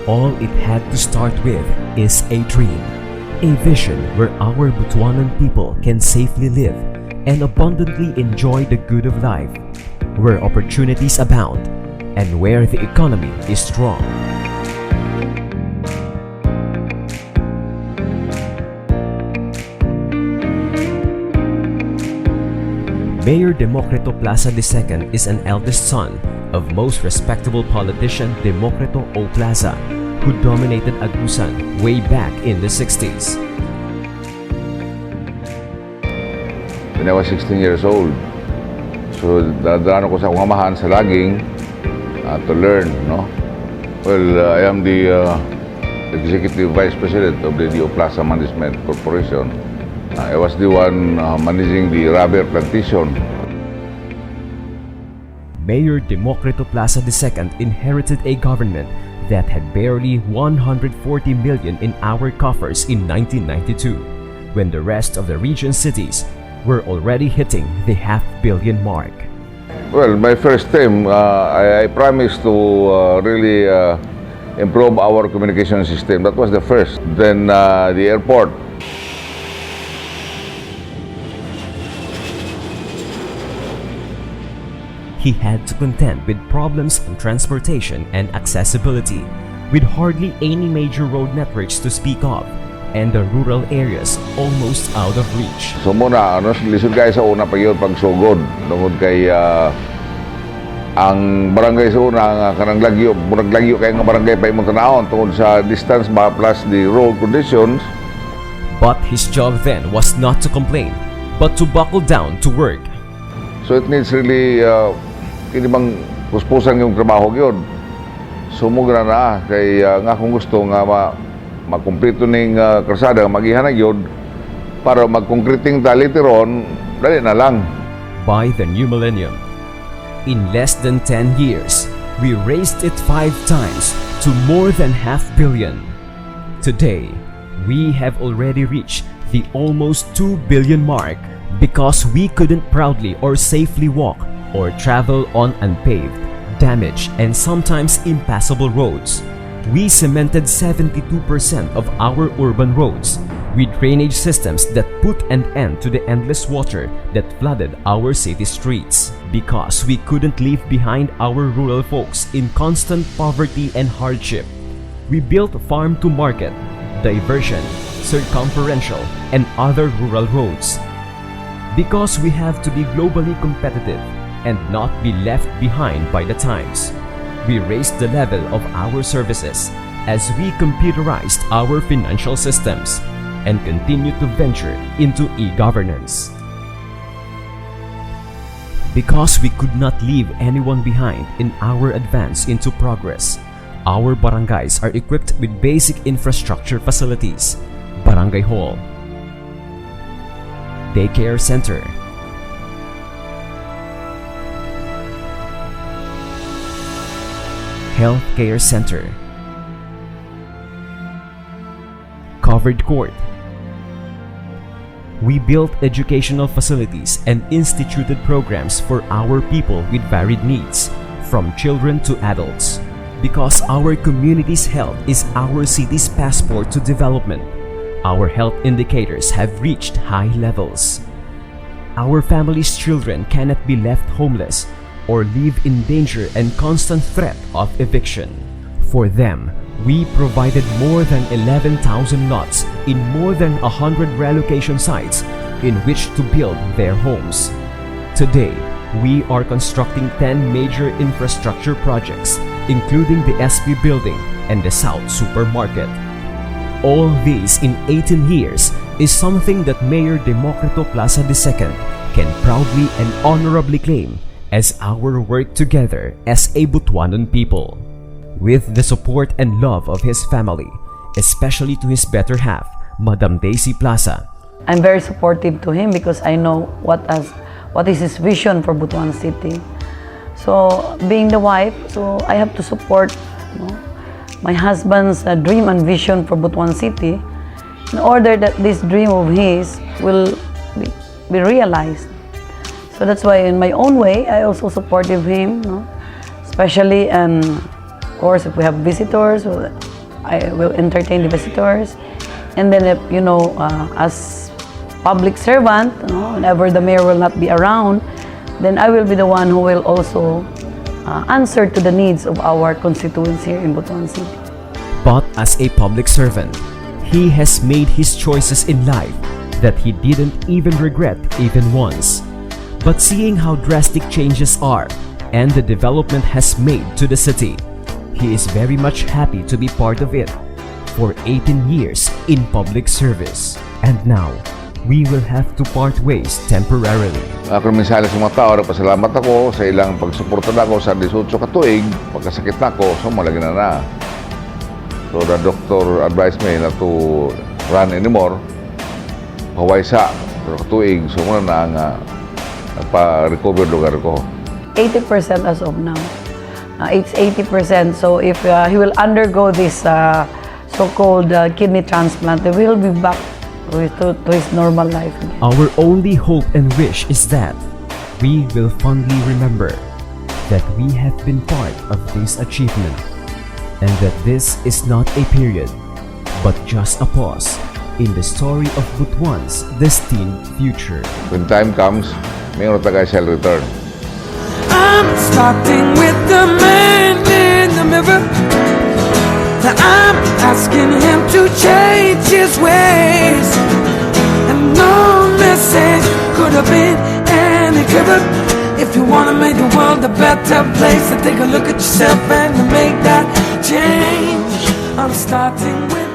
all it had to start with is a dream, a vision where our Butuanan people can safely live and abundantly enjoy the good of life, where opportunities abound, and where the economy is strong. Mayor Democrito Plaza II is an eldest son of most respectable politician Democrito O. Plaza, who dominated Agusan way back in the 60s. When I was 16 years old, so dadaan ako sa umamahan sa laging to learn, no? Well, I am the Executive Vice President of the DO Plaza Management Corporation. I was the one managing the rubber plantation. Mayor Democrito Plaza II inherited a government that had barely 140 million in our coffers in 1992, when the rest of the region's cities were already hitting the half-billion mark. Well, my first term, I promised to really improve our communication system. That was the first. Then the airport. He had to contend with problems in transportation and accessibility, with hardly any major road networks to speak of, and the rural areas almost out of reach. So muna, lisod kayo sa una pa yun pagsugod. Tungod kay ang barangay sa una, kanang lagyo, murag lagyo kayo nga barangay pa imong tanahon tungod sa distance ba plus the road conditions. But his job then was not to complain, but to buckle down to work. So it needs really kini bang puspusan yung trabaho yun. Sumug na kay nga kung gusto nga makumpleto ning kalsada magihanag yun para magkonkreting ta later on, dali na lang. By the new millennium, in less than 10 years, we raised it 5 times to more than $500 million. Today, we have already reached the almost 2 billion mark because we couldn't proudly or safely walk or travel on unpaved, damaged, and sometimes impassable roads. We cemented 72% of our urban roads with drainage systems that put an end to the endless water that flooded our city streets. Because we couldn't leave behind our rural folks in constant poverty and hardship, we built farm-to-market, diversion, circumferential, and other rural roads. Because we have to be globally competitive and not be left behind by the times, we raised the level of our services as we computerized our financial systems and continue to venture into e-governance. Because we could not leave anyone behind in our advance into progress, our barangays are equipped with basic infrastructure facilities: barangay hall, daycare center, healthcare center, covered court. We built educational facilities and instituted programs for our people with varied needs, from children to adults. Because our community's health is our city's passport to development, our health indicators have reached high levels. Our family's children cannot be left homeless or live in danger and constant threat of eviction. For them, we provided more than 11,000 lots in more than 100 relocation sites in which to build their homes. Today, we are constructing 10 major infrastructure projects, including the SP building and the South Supermarket. All these in 18 years is something that Mayor Democrito Plaza II can proudly and honorably claim as our work together as a Butuanan people. With the support and love of his family, especially to his better half, Madam Daisy Plaza. I'm very supportive to him because I know what is his vision for Butuan City. So being the wife, so I have to support my husband's dream and vision for Butuan City in order that this dream of his will be realized. So that's why in my own way, I also supportive him, especially, and of course if we have visitors, I will entertain the visitors. And then, if, as public servant, whenever the mayor will not be around, then I will be the one who will also answer to the needs of our constituents here in Butuan City. But as a public servant, he has made his choices in life that he didn't even regret even once. But seeing how drastic changes are and the development has made to the city, he is very much happy to be part of it for 18 years in public service. And now, we will have to part ways temporarily. Ako minsala sa mga tao, pasalamat ako sa ilang pagsuporta ako sa 18 ka tuig, pagkasakit na ako, so malagi na. So the doctor advised me not to run anymore. Pawaysa, pero katuig, so muna na nga nagpa-recover lugar ko. 80% as of now. It's 80%. So if he will undergo this so-called kidney transplant, he will be back to his normal life again. Our only hope and wish is that we will fondly remember that we have been part of this achievement and that this is not a period, but just a pause in the story of Butuan's destined future. When time comes, mayroon tayo shall return. I'm starting with the man in the mirror. Now I'm asking him to change his ways. And no message could have been any clearer. If you wanna make the world a better place, then take a look at yourself and make that change. I'm starting with